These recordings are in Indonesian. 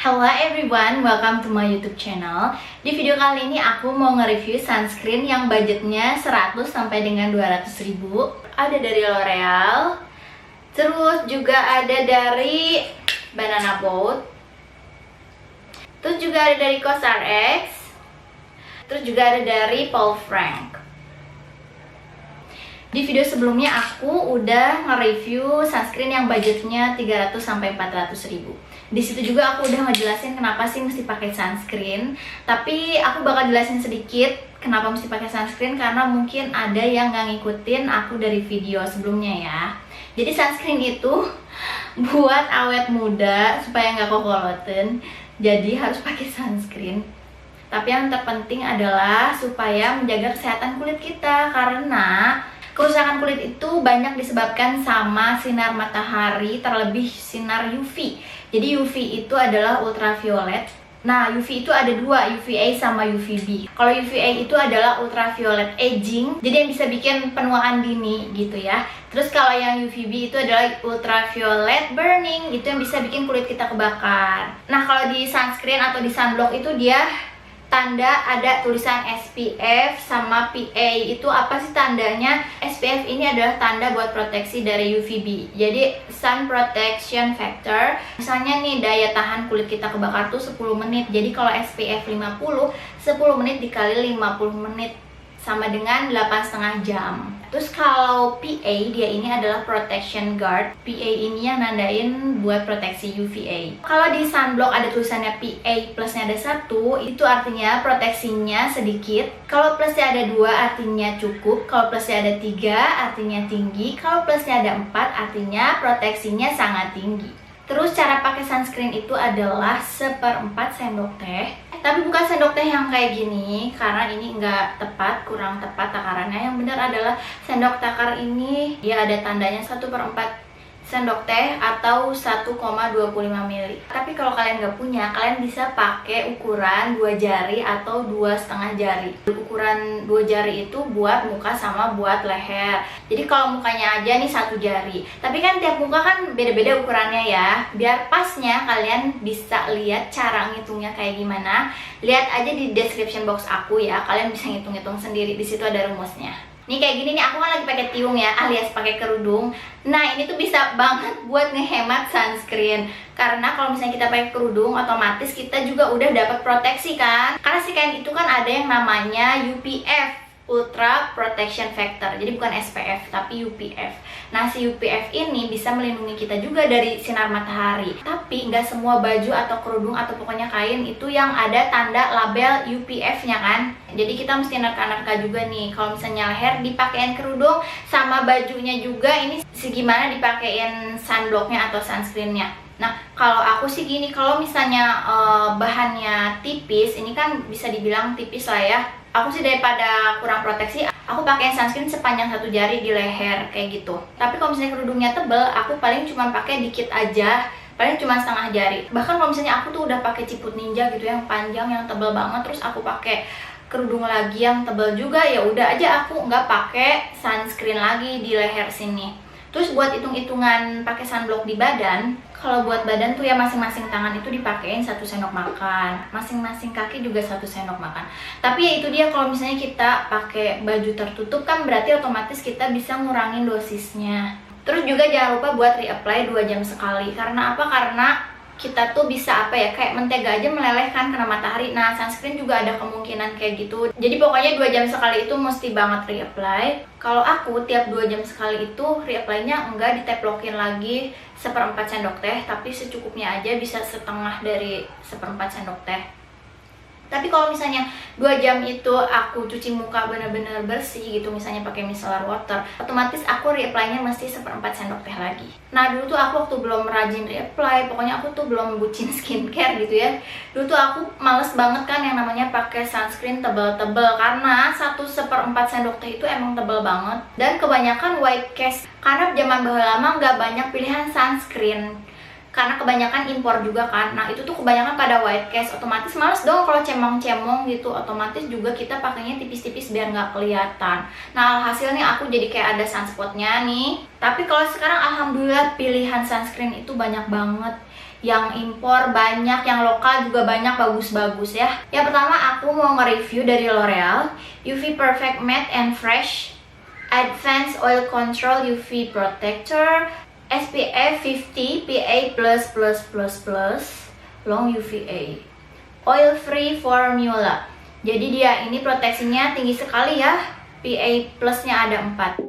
Hello everyone, welcome to my YouTube channel. Di video kali ini aku mau nge-review sunscreen yang budgetnya 100 sampai dengan 200 ribu. Ada dari L'Oreal, terus juga ada dari Banana Boat, terus juga ada dari COSRX, terus juga ada dari Paul Frank. Di video sebelumnya aku udah nge-review sunscreen yang budgetnya 300 sampai 400 ribu. Di situ juga aku udah ngejelasin kenapa sih mesti pakai sunscreen. Tapi aku bakal jelasin sedikit kenapa mesti pakai sunscreen karena mungkin ada yang nggak ngikutin aku dari video sebelumnya ya. Jadi sunscreen itu buat awet muda supaya nggak kokoloten. Jadi harus pakai sunscreen. Tapi yang terpenting adalah supaya menjaga kesehatan kulit kita karena kerusakan kulit itu banyak disebabkan sama sinar matahari, terlebih sinar UV. Jadi UV itu adalah ultraviolet. Nah, UV itu ada dua, UVA sama UVB. Kalau UVA itu adalah ultraviolet aging, jadi yang bisa bikin penuaan dini gitu ya. Terus kalau yang UVB itu adalah ultraviolet burning, itu yang bisa bikin kulit kita kebakar. Nah, kalau di sunscreen atau di sunblock itu dia tanda ada tulisan SPF sama PA. Itu apa sih tandanya? SPF ini adalah tanda buat proteksi dari UVB. Jadi Sun Protection Factor. Misalnya nih daya tahan kulit kita kebakar tuh 10 menit. Jadi kalau SPF 50, 10 menit dikali 50 menit sama dengan 8,5 jam. Terus kalau PA dia ini adalah protection guard. PA ini yang nandain buat proteksi UVA. Kalau di sunblock ada tulisannya PA plusnya ada 1, itu artinya proteksinya sedikit. Kalau plusnya ada 2 artinya cukup. Kalau plusnya ada 3 artinya tinggi. Kalau plusnya ada 4 artinya proteksinya sangat tinggi. Terus cara pakai sunscreen itu adalah 1/4 sendok teh. Tapi bukan sendok teh yang kayak gini, karena ini enggak tepat, kurang tepat takarannya. Yang benar adalah sendok takar ini dia ada tandanya 1/4 sendok teh atau 1,25 ml. Tapi kalau kalian nggak punya, kalian bisa pakai ukuran 2 jari atau 2,5 jari. Ukuran 2 jari itu buat muka sama buat leher. Jadi kalau mukanya aja nih 1 jari. Tapi kan tiap muka kan beda-beda ukurannya ya. Biar pasnya kalian bisa lihat cara ngitungnya kayak gimana. Lihat aja di description box aku ya. Kalian bisa ngitung-ngitung sendiri. Di situ ada rumusnya. Nih kayak gini nih, aku kan lagi pakai tiung ya, alias pakai kerudung. Nah ini tuh bisa banget buat ngehemat sunscreen. Karena kalau misalnya kita pakai kerudung, otomatis kita juga udah dapat proteksi kan. Karena si kain itu kan ada yang namanya UPF, Ultra Protection Factor. Jadi bukan SPF, tapi UPF. Nah si UPF ini bisa melindungi kita juga dari sinar matahari. Tapi nggak semua baju atau kerudung atau pokoknya kain itu yang ada tanda label UPF-nya kan. Jadi kita mesti nerka-nerka juga nih. Kalau misalnya leher dipakein kerudung sama bajunya juga, ini segimana dipakein sunblocknya atau sunscreennya. Nah kalau aku sih gini, kalau misalnya bahannya tipis, ini kan bisa dibilang tipis lah ya. Aku sih daripada kurang proteksi, aku pakai sunscreen sepanjang 1 jari di leher kayak gitu. Tapi kalau misalnya kerudungnya tebel, aku paling cuma pakai dikit aja, paling cuma setengah jari. Bahkan kalau misalnya aku tuh udah pakai ciput ninja gitu yang panjang, yang tebel banget, terus aku pakai kerudung lagi yang tebel juga, ya udah aja aku nggak pakai sunscreen lagi di leher sini. Terus buat hitung-hitungan pakai sunblock di badan, kalau buat badan tuh ya masing-masing tangan itu dipakein 1 sendok makan, masing-masing kaki juga 1 sendok makan. Tapi ya itu dia, kalau misalnya kita pakai baju tertutup kan berarti otomatis kita bisa ngurangin dosisnya. Terus juga jangan lupa buat reapply 2 jam sekali. Karena apa? Karena kita tuh bisa apa ya, kayak mentega aja meleleh kan kena matahari. Nah sunscreen juga ada kemungkinan kayak gitu. Jadi pokoknya 2 jam sekali itu mesti banget reapply. Kalau aku tiap 2 jam sekali itu reapply-nya enggak diteplokin lagi 1/4 sendok teh, tapi secukupnya aja, bisa setengah dari 1/4 sendok teh. Tapi kalau misalnya 2 jam itu aku cuci muka bener-bener bersih gitu, misalnya pakai micellar water, otomatis aku reapply-nya mesti 1/4 sendok teh lagi. Nah dulu tuh aku waktu belum rajin reapply, pokoknya aku tuh belum bucin skincare gitu ya. Dulu tuh aku males banget kan yang namanya pakai sunscreen tebel-tebel, karena 1/4 sendok teh itu emang tebel banget. Dan kebanyakan white cast, karena zaman bahula lama nggak banyak pilihan sunscreen. karena kebanyakan impor juga kan. Nah itu tuh kebanyakan pada white cast, otomatis males dong kalau cemong-cemong gitu. Otomatis juga kita pakainya tipis-tipis biar nggak kelihatan. Nah alhasil nih aku jadi kayak ada sunspotnya nih. Tapi kalau sekarang alhamdulillah pilihan sunscreen itu banyak banget. Yang impor banyak, yang lokal juga banyak, bagus-bagus ya. Yang pertama aku mau nge-review dari L'Oreal UV Perfect Matte and Fresh Advanced Oil Control UV Protector SPF 50 PA++++ Long UVA Oil Free Formula. Jadi dia ini proteksinya tinggi sekali ya. PA plusnya ada 4.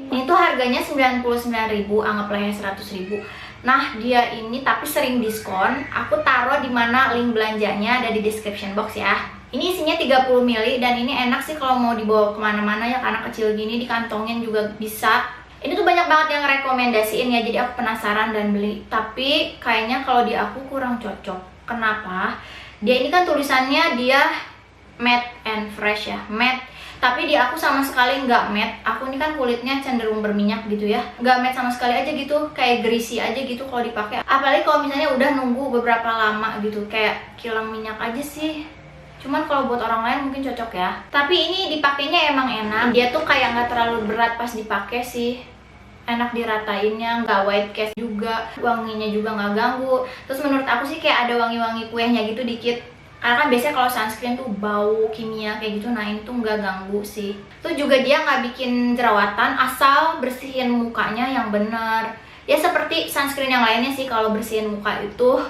Ini tuh harganya 99.000, anggaplah ya 100.000. Nah dia ini tapi sering diskon. Aku taruh di mana link belanjanya ada di description box ya. Ini isinya 30 ml dan ini enak sih kalau mau dibawa kemana-mana ya, karena kecil gini, dikantongin juga bisa. Ini tuh banyak banget yang rekomendasiin ya, jadi aku penasaran dan beli. Tapi kayaknya kalau di aku kurang cocok. Kenapa? Dia ini kan tulisannya dia matte and fresh ya, matte. Tapi di aku sama sekali nggak matte. Aku ini kan kulitnya cenderung berminyak gitu ya, nggak matte sama sekali aja gitu, kayak greasy aja gitu kalau dipakai. Apalagi kalau misalnya udah nunggu beberapa lama gitu, kayak kilang minyak aja sih. Cuman kalau buat orang lain mungkin cocok ya. Tapi ini dipakainya emang enak. Dia tuh kayak nggak terlalu berat pas dipakai sih. Enak diratainnya, nggak white cast juga, wanginya juga nggak ganggu. Terus menurut aku sih kayak ada wangi-wangi kuehnya gitu dikit. Karena kan biasanya kalau sunscreen tuh bau kimia kayak gitu, nah ini tuh nggak ganggu sih. Tuh juga dia nggak bikin jerawatan asal bersihin mukanya yang bener. Ya seperti sunscreen yang lainnya sih, kalau bersihin muka itu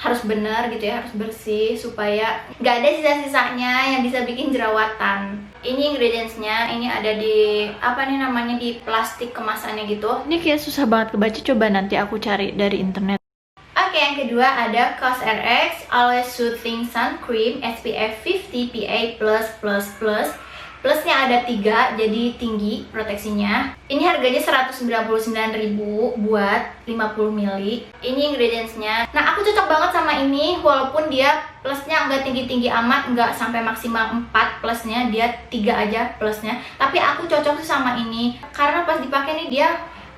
harus bener gitu ya, harus bersih supaya nggak ada sisa-sisanya yang bisa bikin jerawatan. Ini ingredientsnya, ini ada di apa nih namanya, di plastik kemasannya gitu. Ini kayak susah banget kebaca, coba nanti aku cari dari internet. Oke, yang kedua ada COSRX Always Soothing Sun Cream SPF 50 PA+++. Plusnya ada 3, jadi tinggi proteksinya. Ini harganya 199.000 buat 50 ml. Ini ingredientsnya. Nah aku cocok banget sama ini, walaupun dia plusnya nggak tinggi-tinggi amat, nggak sampai maksimal 4 plusnya, dia 3 aja plusnya. Tapi aku cocok sih sama ini, karena pas dipakai nih dia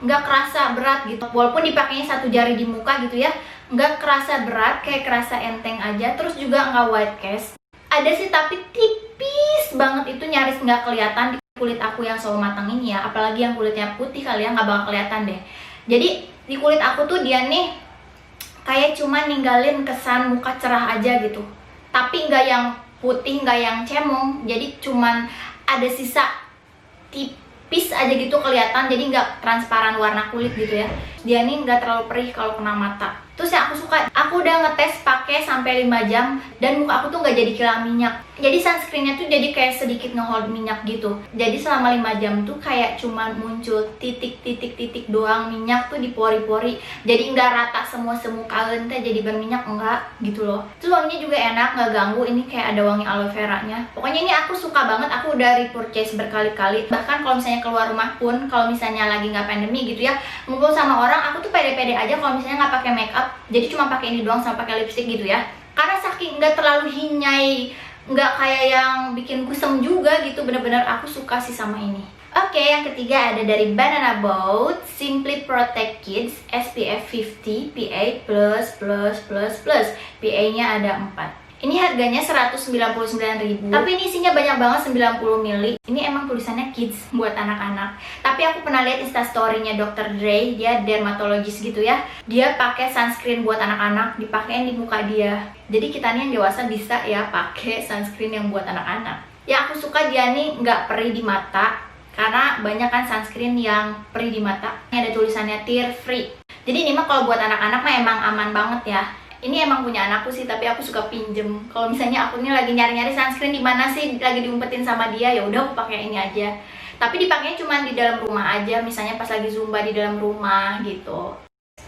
nggak kerasa berat gitu. Walaupun dipakainya 1 jari di muka gitu ya, nggak kerasa berat, kayak kerasa enteng aja. Terus juga nggak white cast. Ada sih tapi tipis banget, itu nyaris nggak kelihatan di kulit aku yang selalu matang ini ya. Apalagi yang kulitnya putih kali ya, nggak bakal kelihatan deh. Jadi di kulit aku tuh dia nih kayak cuma ninggalin kesan muka cerah aja gitu. Tapi nggak yang putih, nggak yang cemong. Jadi cuman ada sisa tipis aja gitu kelihatan. Jadi nggak transparan warna kulit gitu ya. Dia nih nggak terlalu perih kalau kena mata. Terus yang aku suka, aku udah ngetes pakai sampai 5 jam dan muka aku tuh nggak jadi kilang minyak. Jadi sunscreennya tuh jadi kayak sedikit ngehold minyak gitu. Jadi selama 5 jam tuh kayak cuman muncul titik-titik doang minyak tuh di pori-pori. Jadi nggak rata semua semuka teh jadi berminyak, enggak gitu loh. Terus wanginya juga enak, nggak ganggu. Ini kayak ada wangi aloe vera-nya. Pokoknya ini aku suka banget, aku udah repurchase berkali-kali. Bahkan kalau misalnya keluar rumah pun, kalau misalnya lagi nggak pandemi gitu ya, ngumpul sama orang, aku tuh pede-pede aja kalau misalnya nggak pakai make up. Jadi cuma pakai ini doang sama pakai lipstick gitu ya. Karena saking nggak terlalu hinyai, nggak kayak yang bikin kusem juga gitu. Bener-bener aku suka sih sama ini. Oke, yang ketiga ada dari Banana Boat Simply Protect Kids SPF 50 PA++++. PA-nya ada 4. Ini harganya 199.000. Tapi ini isinya banyak banget, 90 ml. Ini emang tulisannya kids buat anak-anak. Tapi aku pernah lihat instastory-nya Dr. Dre, dia dermatologis gitu ya. Dia pakai sunscreen buat anak-anak, dipakein di muka dia. Jadi kita nih yang dewasa bisa ya pakai sunscreen yang buat anak-anak. Ya aku suka dia nih nggak perih di mata, karena banyak kan sunscreen yang perih di mata. Ini ada tulisannya tear free. Jadi ini mah kalau buat anak-anak mah emang aman banget ya. Ini emang punya anakku sih, tapi aku suka pinjem. Kalau misalnya aku ini lagi nyari-nyari sunscreen di mana sih, lagi diumpetin sama dia, ya udah aku pakai ini aja. Tapi dipakainya cuma di dalam rumah aja, misalnya pas lagi zumba di dalam rumah gitu.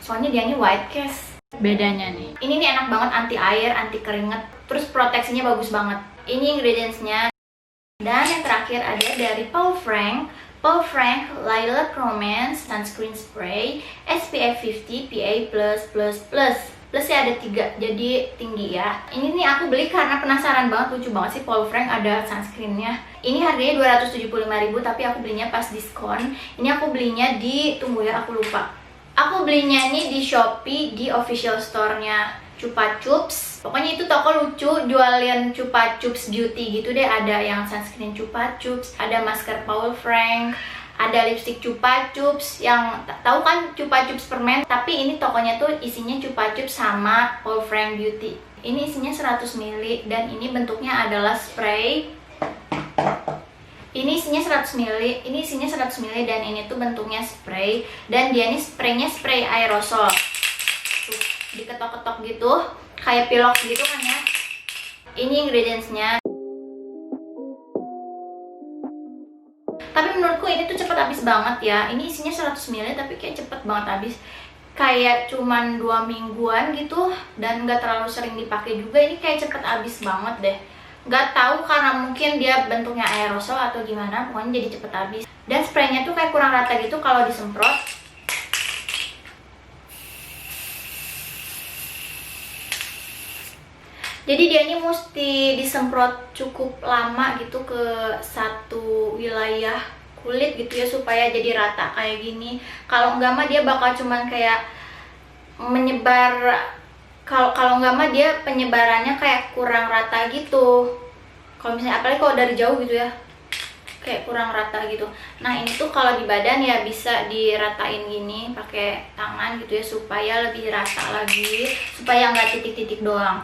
Soalnya dia ini white cast. Bedanya nih. Ini nih enak banget, anti air, anti keringet. Terus proteksinya bagus banget. Ini ingredientsnya. Dan yang terakhir ada dari Paul Frank Lilac Romance Sunscreen Spray SPF 50 PA+++. Plusnya ada 3, jadi tinggi ya. Ini nih aku beli karena penasaran banget, lucu banget sih Paul Frank ada sunscreennya. Ini harganya 275.000 tapi aku belinya pas diskon. Ini aku belinya di, tunggu ya aku lupa. Aku belinya ini di Shopee, di official store-nya Chupa Chups. Pokoknya itu toko lucu, jualin Chupa Chups beauty gitu deh. Ada yang sunscreen Chupa Chups, ada masker Paul Frank, ada lipstick Chupa Chups. Yang tahu kan Chupa Chups permen, tapi ini tokonya tuh isinya Chupa Chups sama Paul Frank beauty. Ini isinya 100 ml dan ini bentuknya adalah spray. Ini isinya 100 ml, ini isinya 100 ml dan ini tuh bentuknya spray, dan dia ini spraynya spray aerosol. Tuh, diketok-ketok gitu, kayak pilok gitu kan ya. Ini ingredientsnya. Tapi menurutku ini tuh cepet habis banget ya. Ini isinya 100 ml tapi kayak cepet banget habis. Kayak cuman 2 mingguan gitu dan gak terlalu sering dipakai juga. Ini kayak cepet habis banget deh. Gak tahu karena mungkin dia bentuknya aerosol atau gimana, pokoknya jadi cepet habis. Dan spraynya tuh kayak kurang rata gitu kalau disemprot. Jadi dia ini mesti disemprot cukup lama gitu ke satu wilayah kulit gitu ya, supaya jadi rata kayak gini. Kalau enggak mah dia bakal cuman kayak menyebar. Kalau enggak mah dia penyebarannya kayak kurang rata gitu. Kalau misalnya apalagi kalau dari jauh gitu ya, kayak kurang rata gitu. Nah ini tuh kalau di badan ya bisa diratain gini pakai tangan gitu ya, supaya lebih rata lagi, supaya nggak titik-titik doang.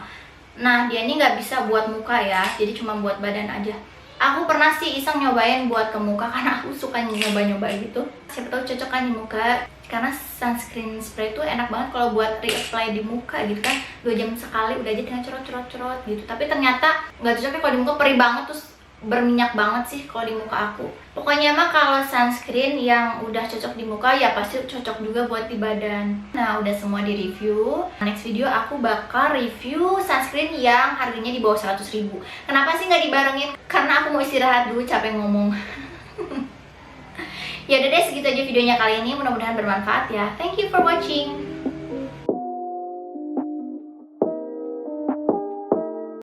Nah dia ini nggak bisa buat muka ya, jadi cuma buat badan aja. Aku pernah sih iseng nyobain buat ke muka karena aku suka nyoba-nyoba gitu. Siapa tahu cocok kan di muka, karena sunscreen spray itu enak banget kalau buat reapply di muka gitu kan. 2 jam sekali udah aja tinggal cerot-cerot gitu. Tapi ternyata nggak cocoknya kalau di muka, perih banget, terus berminyak banget sih kalau di muka aku. Pokoknya mah kalau sunscreen yang udah cocok di muka ya pasti cocok juga buat di badan. Nah udah semua di review. Next video aku bakal review sunscreen yang harganya di bawah 100.000. Kenapa sih nggak dibarengin? Karena aku mau istirahat dulu, capek ngomong. Ya udah deh, segitu aja videonya kali ini. Mudah-mudahan bermanfaat ya. Thank you for watching.